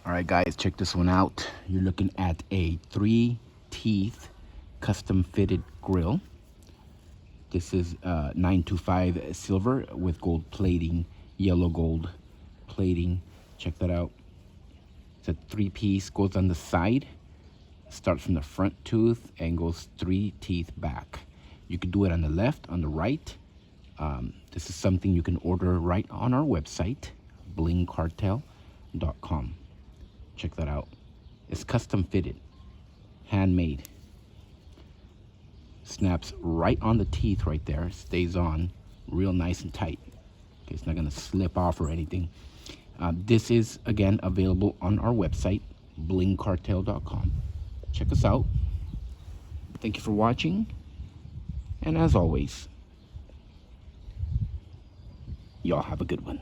All right, guys, check this one out. You're looking at a 3-teeth custom fitted grill. This is 925 silver with gold plating, yellow gold plating. Check that out. It's a 3-piece, goes on the side, starts from the front tooth and goes 3 teeth back. You can do it on the left, on the right. This is something you can order right on our website, blingcartel.com. Check that out. It's custom fitted, handmade. Snaps right on the teeth right there. Stays on real nice and tight. Okay, it's not gonna slip off or anything. This is, again, available on our website, blingcartel.com. Check us out. Thank you for watching. And as always, y'all have a good one.